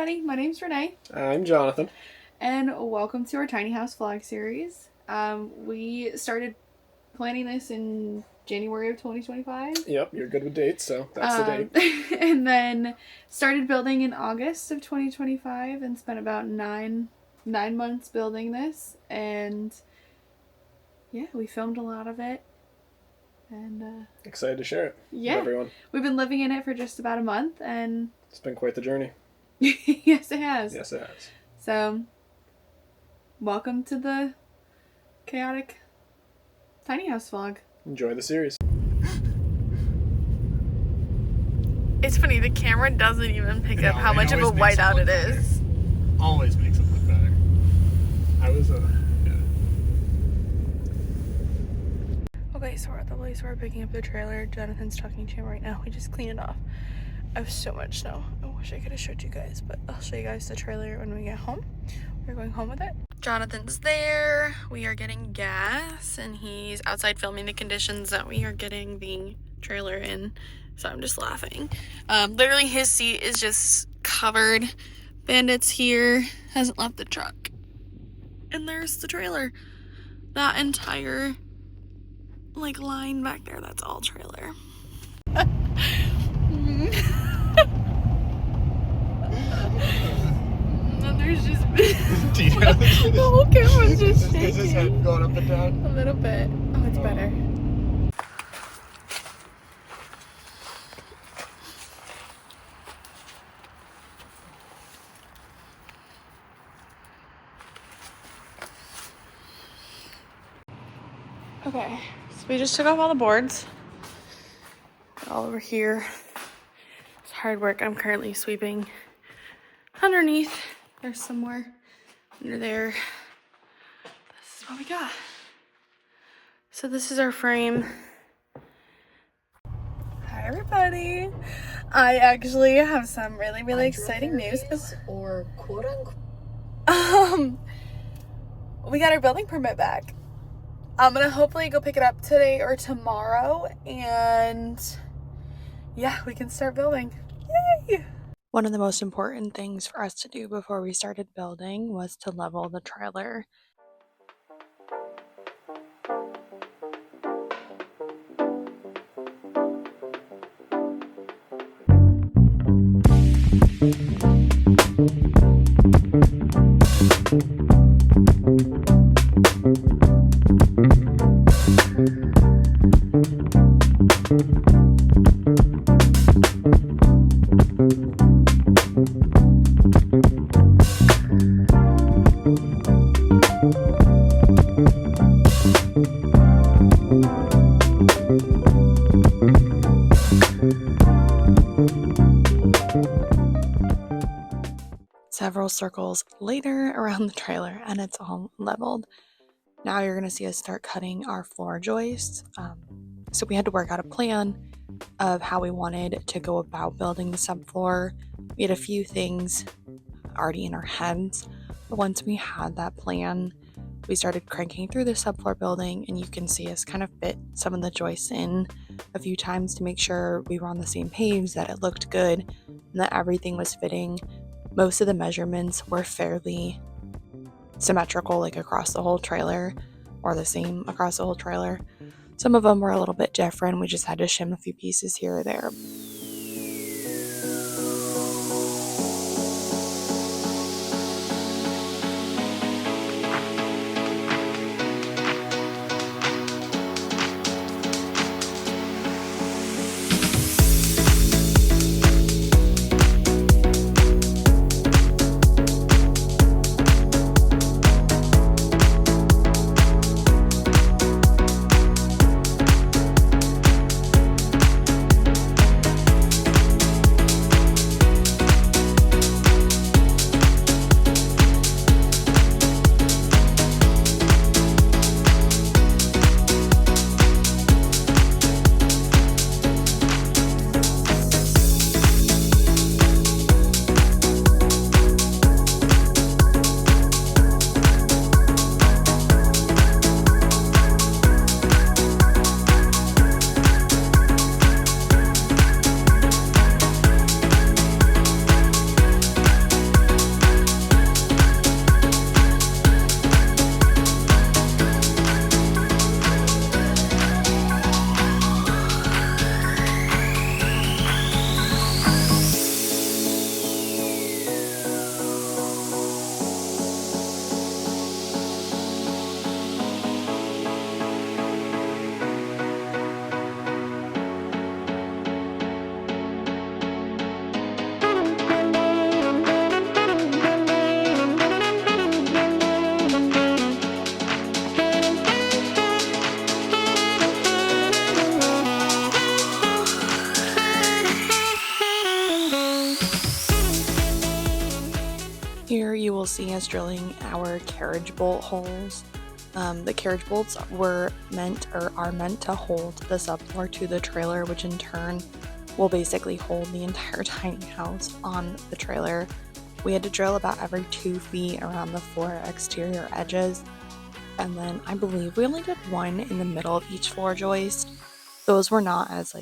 everybody. My name's Renee. I'm Jonathan. And welcome to our tiny house vlog series. We started planning this in January of 2025. Yep, you're good with dates, so that's the date. And then started building in August of 2025 and spent about nine months building this. And yeah, we filmed a lot of it. And excited to share it with everyone. We've been living in it for just about a month, and it's been quite the journey. Yes, it has. Yes, it has. So, welcome to the chaotic tiny house vlog. Enjoy the series. It's funny, the camera doesn't even pick up how much of a whiteout it is. Always makes it look better. Okay, so we're at the place where we're picking up the trailer. Jonathan's talking to him right now. We just cleaned it off. I have so much snow. I wish I could have showed you guys, but I'll show you guys the trailer when we get home. We're going home with it. Jonathan's there. We are getting gas, and he's outside filming the conditions that we are getting the trailer in. So I'm just laughing. Literally, his seat is just covered. Bandit's here. Hasn't left the truck. And there's the trailer. That entire line back there, that's all trailer. No, there's just the whole camera's just shaking. Is his head going up and down? A little bit. Oh, it's better. Okay, so we just took off all the boards. All over here. It's hard work. I'm currently sweeping underneath. There's somewhere under there. This is what we got. So this is our frame. Hi everybody. I actually have some really exciting news. Or quote unquote. We got our building permit back. I'm gonna hopefully go pick it up today or tomorrow, and yeah, we can start building. Yay! One of the most important things for us to do before we started building was to level the trailer. Several circles later around the trailer, and it's all leveled. Now you're going to see us start cutting our floor joists. So we had to work out a plan of how we wanted to go about building the subfloor. We had a few things already in our heads, but once we had that plan, we started cranking through the subfloor building, and you can see us kind of fit some of the joists in a few times to make sure we were on the same page, that it looked good, and that everything was fitting. Most of the measurements were fairly symmetrical, across the whole trailer, or the same across the whole trailer. Some of them were a little bit different. We just had to shim a few pieces here or there. finished drilling our carriage bolt holes. The carriage bolts are meant to hold the subfloor to the trailer, which in turn will basically hold the entire tiny house on the trailer. We had to drill about every 2 feet around the 4 exterior edges, and then I believe we only did one in the middle of each floor joist. Those were not as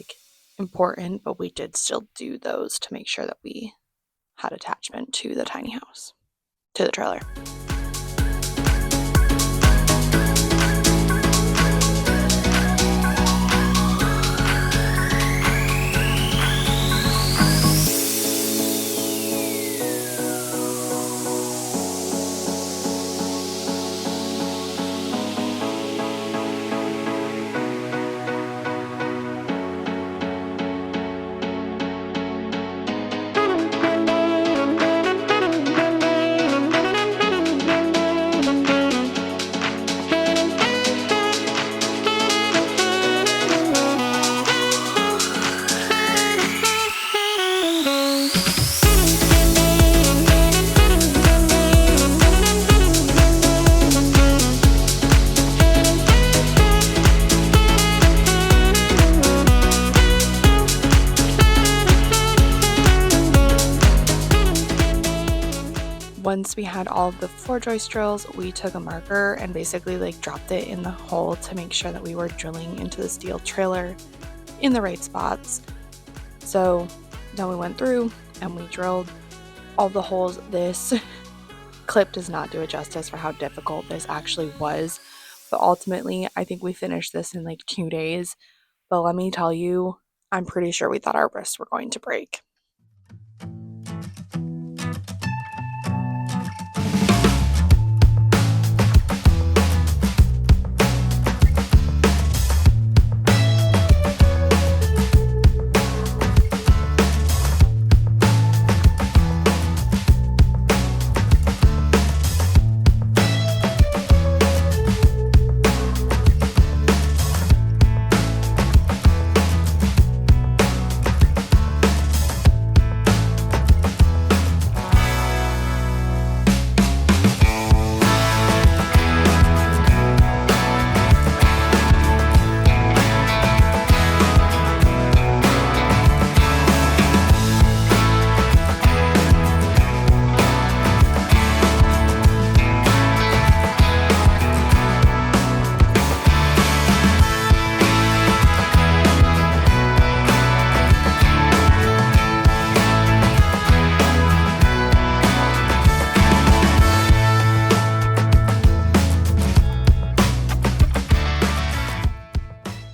important, but we did still do those to make sure that we had attachment to the tiny house, to the trailer. Once we had all of the floor joist drills, we took a marker and basically dropped it in the hole to make sure that we were drilling into the steel trailer in the right spots. So then we went through and we drilled all the holes. This clip does not do it justice for how difficult this actually was, but ultimately I think we finished this in 2 days. But let me tell you, I'm pretty sure we thought our wrists were going to break.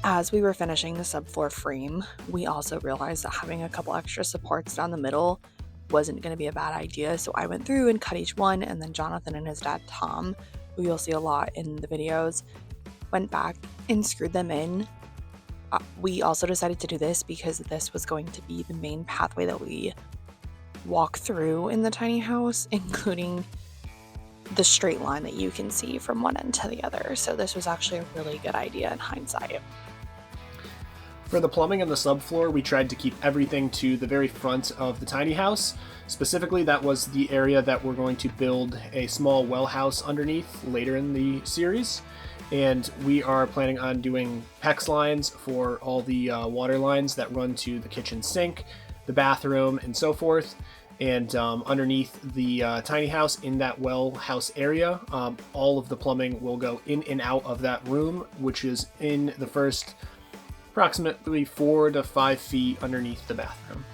As we were finishing the subfloor frame, we also realized that having a couple extra supports down the middle wasn't going to be a bad idea. So I went through and cut each one, and then Jonathan and his dad Tom, who you'll see a lot in the videos, went back and screwed them in. We also decided to do this because this was going to be the main pathway that we walk through in the tiny house, including the straight line that you can see from one end to the other. So this was actually a really good idea in hindsight. For the plumbing and the subfloor, we tried to keep everything to the very front of the tiny house. Specifically, that was the area that we're going to build a small well house underneath later in the series. And we are planning on doing PEX lines for all the water lines that run to the kitchen sink, the bathroom, and so forth. And underneath the tiny house in that well house area, all of the plumbing will go in and out of that room, which is in the first approximately 4 to 5 feet underneath the bathroom.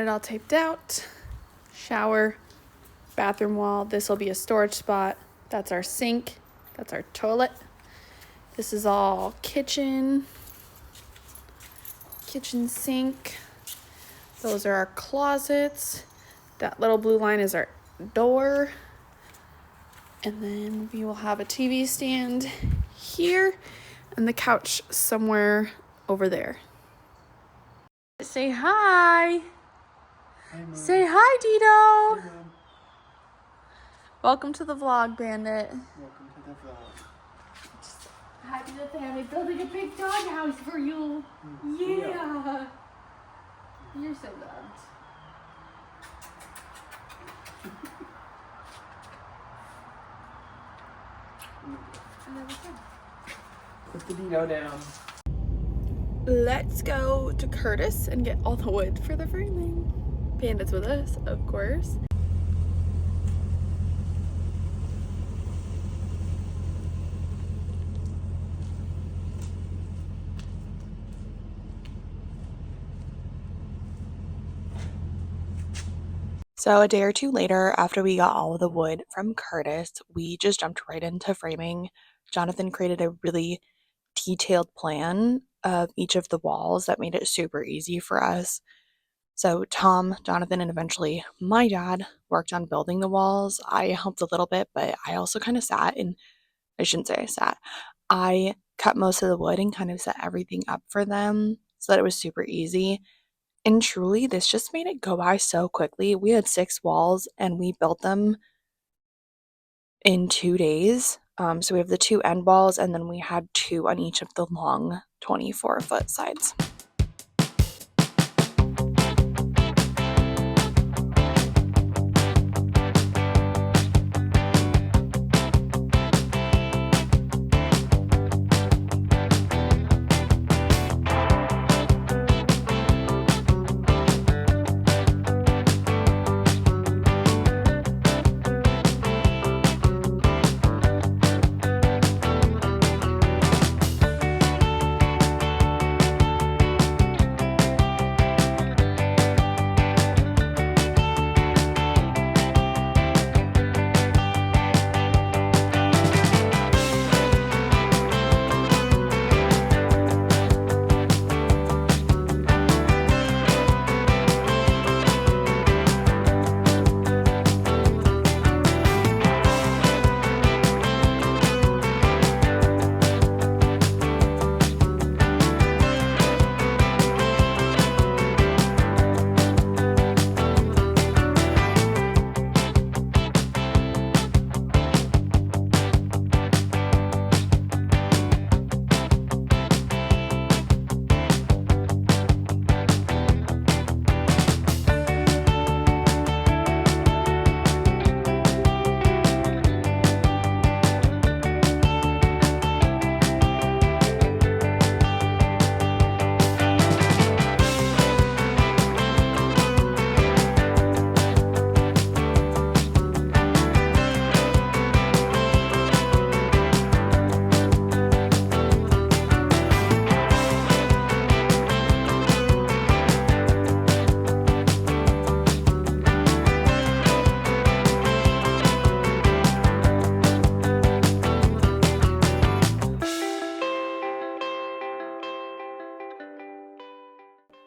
it all taped out. Shower, bathroom wall. This will be a storage spot. That's our sink. That's our toilet. This is all kitchen sink. Those are our closets. That little blue line is our door. And then we will have a TV stand here and the couch somewhere over there. Say hi. Say hi, Dito. Hey, Mom. Welcome to the vlog, Bandit. Welcome to the vlog. Happy to the family building a big dog house for you. Yeah. You're so loved. Put the Dino down. Let's go to Curtis and get all the wood for the framing. Bandit's with us, of course. So a day or two later, after we got all of the wood from Curtis, we just jumped right into framing. Jonathan created a really detailed plan of each of the walls that made it super easy for us. So Tom, Jonathan, and eventually my dad worked on building the walls. I helped a little bit, but I also kind of sat and I shouldn't say I sat. I cut most of the wood and kind of set everything up for them so that it was super easy. And truly, this just made it go by so quickly. We had 6 walls and we built them in 2 days. So we have the 2 end walls and then we had 2 on each of the long 24-foot sides.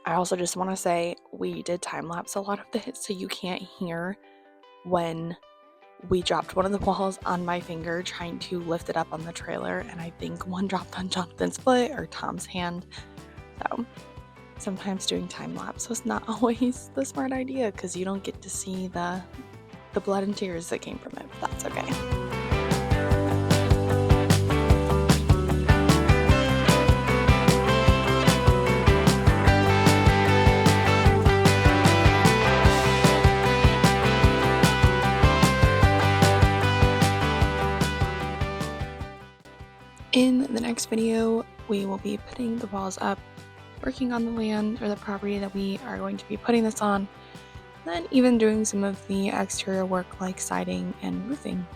I also just want to say we did time lapse a lot of this, so you can't hear when we dropped one of the walls on my finger trying to lift it up on the trailer, and I think one dropped on Jonathan's foot or Tom's hand. So sometimes doing time lapse was not always the smart idea because you don't get to see the blood and tears that came from it, but that's okay. In the next video, we will be putting the walls up, working on the land or the property that we are going to be putting this on, then even doing some of the exterior work like siding and roofing.